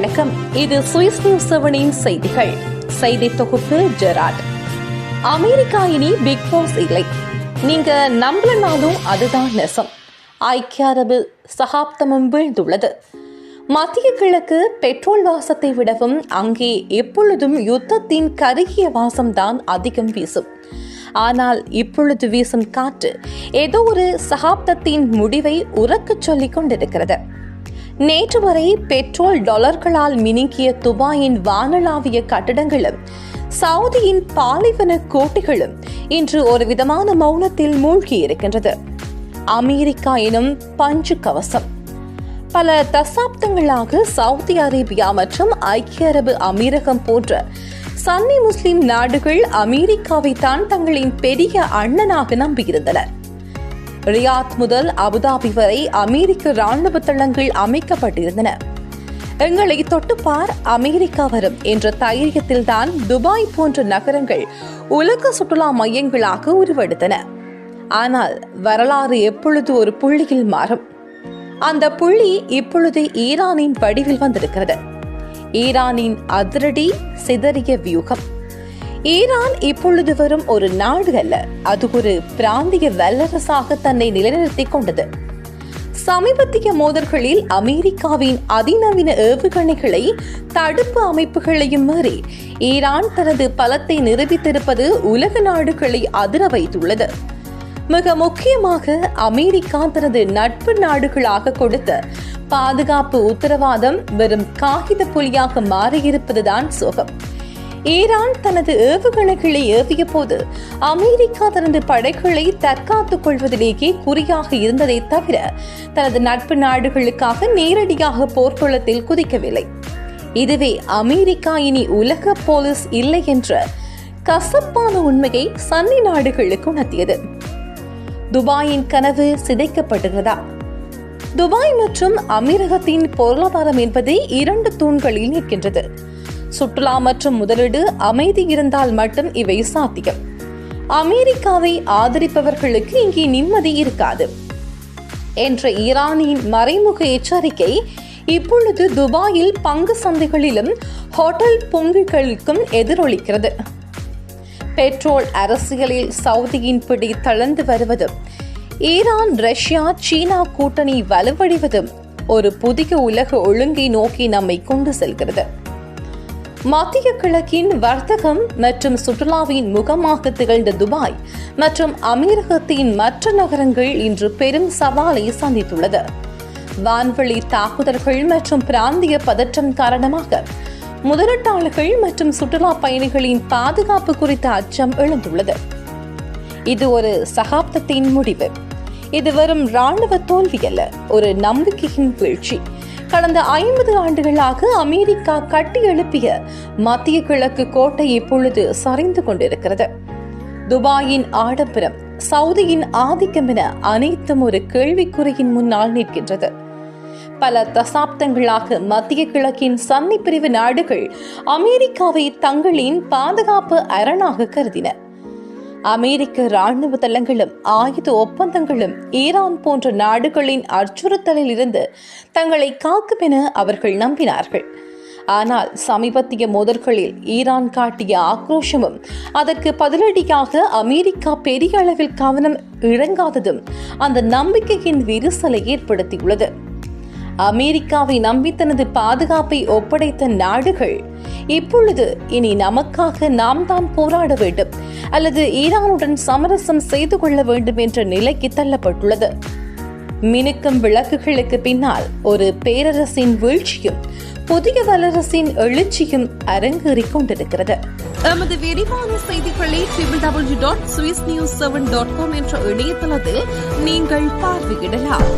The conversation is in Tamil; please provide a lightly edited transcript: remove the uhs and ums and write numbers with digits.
வணக்கம், இது சுவிஸ் நியூஸ் 7 செய்திகள். செய்தி தொகுப்பு ஜெராட். அமெரிக்கா இனி பிக் பாஸ் இல்லை. நீங்க நம்பலனாலும் அதுதான் நெசம். ஐக்கிய அரபு சகாப்தமும் வீழ்ந்துள்ளது. மத்திய கிழக்கு பெட்ரோல் வாசத்தை விடவும் அங்கே எப்பொழுதும் யுத்தத்தின் கருகிய வாசம்தான் அதிகம் வீசும். ஆனால் இப்பொழுது வீசும் காற்று ஏதோ ஒரு சகாப்தத்தின் முடிவை உறக்கச் சொல்லிக் கொண்டிருக்கிறது. நேற்று வரை பெட்ரோல் டாலர்களால் மினுக்கிய துபாயின் வானளாவிய கட்டடங்களும் சவுதியின் பாலைவன கோட்டைகளும் இன்று ஒரு விதமான மௌனத்தில் மூழ்கியிருக்கின்றது. அமெரிக்கா எனும் பஞ்சு கவசம். பல தசாப்தங்களாக சவுதி அரேபியா மற்றும் ஐக்கிய அரபு அமீரகம் போன்ற சன்னி முஸ்லிம் நாடுகள் அமெரிக்காவை தான் தங்களின் பெரிய அண்ணனாக நம்பியிருந்தனர். ரியாத் முதல் அபுதாபி வரை அமெரிக்க ராணுவ தளங்கள் அமைக்கப்பட்டிருந்தன. எங்களை தொட்டுப்பார், அமெரிக்கா வரும் என்ற தைரியத்தில்தான் துபாய் போன்ற நகரங்கள் உலக சுற்றுலா மையங்களாக உருவெடுத்தன. ஆனால் வரலாறு எப்பொழுது ஒரு புள்ளியில் மாறும். அந்த புள்ளி இப்பொழுது ஈரானின் வடிவில் வந்திருக்கிறது. ஈரானின் அதிரடி சிதறிய வியூகம். ஈரான் இப்பொழுது வரும் ஒரு நாடு அல்ல, அது ஒரு பிராந்திய வல்லரசாக தன்னை நிலைநிறுத்திக் கொண்டது. சமீபத்திய மோதல்களில் அமெரிக்காவின் அதிநவீன ஏவுகணைகளை தடுப்பு அமைப்புகளையும் மீறி ஈரான் தனது பலத்தை நிரூபித்திருப்பது உலக நாடுகளை அதிர வைத்துள்ளது. மிக முக்கியமாக அமெரிக்கா தனது நட்பு நாடுகளாக கொடுத்த பாதுகாப்பு உத்தரவாதம் வெறும் காகித புலியாக மாறியிருப்பதுதான் சோகம். ஈரான் தனது ஏவுகணைகளை ஏவிய போது அமெரிக்கா தனது படைகளை தற்காத்துக் கொள்வதிலேயே குறியாக இருந்ததை தவிர தனது நட்பு நாடுகளுக்காக நேரடியாக போர்க்களத்தில் குதிக்கவில்லை. இதுவே அமெரிக்கா இனி உலக போலீஸ் இல்லை என்ற கசப்பான உண்மையை சன்னி நாடுகளுக்கு உணர்த்தியது. துபாயின் கனவு சிதைக்கப்படுகிறதா? துபாய் மற்றும் அமீரகத்தின் பொருளாதாரம் என்பது 2 தூண்களில் நிற்கின்றது. சுற்றுலா மற்றும் முதலீடு அமைதி இருந்தால் மட்டும் இவை சாத்தியம். அமெரிக்காவை ஆதரிப்பவர்களுக்கு இங்கே நிம்மதி இருக்காது என்ற ஈரானின் மறைமுக எச்சரிக்கை இப்பொழுது துபாயில் பங்கு சந்தைகளிலும் ஹோட்டல் பொங்குகளுக்கும் எதிரொலிக்கிறது. பெட்ரோல் அரசியலில் சவுதியின் பிடி தளர்ந்து வருவதும் ஈரான் ரஷ்யா சீனா கூட்டணி வலுவடைவதும் ஒரு புதிய உலக ஒழுங்கை நோக்கி நம்மை கொண்டு செல்கிறது. மத்திய கிழக்கின் வர்த்தகம் மற்றும் சுற்றுலாவின் முகமாக திகழ்ந்த துபாய் மற்றும் அமீரகத்தின் மற்ற நகரங்கள் இன்று பெரும் சவாலை சந்தித்துள்ளது. வான்வெளி தாக்குதல்கள் மற்றும் பிராந்திய பதற்றம் காரணமாக முதலீட்டாளர்கள் மற்றும் சுற்றுலா பயணிகளின் பாதுகாப்பு குறித்த அச்சம் எழுந்துள்ளது. இது ஒரு சகாப்தத்தின் முடிவு. இது வெறும் ராணுவ தோல்வி அல்ல, ஒரு நம்பிக்கையின் வீழ்ச்சி. கடந்த 50 ஆண்டுகளாக அமெரிக்கா கட்டி எழுப்பிய மத்திய கிழக்கு கோட்டை இப்பொழுது சரிந்து கொண்டிருக்கிறது. துபாயின் ஆடம்பரம், சவுதியின் ஆதிக்கம் என அனைத்தும் ஒரு கேள்விக்குறியின் முன்னால் நிற்கின்றது. பல தசாப்தங்களாக மத்திய கிழக்கின் சன்னி பிரிவு நாடுகள் அமெரிக்காவை தங்களின் பாதுகாப்பு அரணாக கருதின. அமெரிக்க ராணுவ தளங்களும் ஆயுத ஒப்பந்தங்களும் ஈரான் போன்ற நாடுகளின் அச்சுறுத்தலில் இருந்து தங்களை காக்கும் என அவர்கள் நம்பினார்கள். ஆனால் சமீபத்திய மோதல்களில் ஈரான் காட்டிய ஆக்ரோஷமும் அதற்கு பதிலடியாக அமெரிக்கா பெரிய அளவில் கவனம் இழங்காததும் அந்த நம்பிக்கையின் விரிசலை ஏற்படுத்தியுள்ளது. அமெரிக்காவை நம்பி தனது பாதுகாப்பை ஒப்படைத்த நாடுகள் இப்பொழுது இனி நமக்காக நாம் தான் போராட வேண்டும் அல்லது ஈரானுடன் சமரசம் செய்து கொள்ள வேண்டும் என்ற நிலைக்கு தள்ளப்பட்டுள்ளது. மினுக்கும் விளக்குகளுக்கு பின்னால் ஒரு பேரரசின் வீழ்ச்சியும் புதிய வல்லரசின் எழுச்சியும் அரங்கேறிக் கொண்டிருக்கிறது. எமது விரிவான செய்திகளை www.swissnews7.com என்ற இணையதளத்தில் நீங்கள் பார்வையிடலாம்.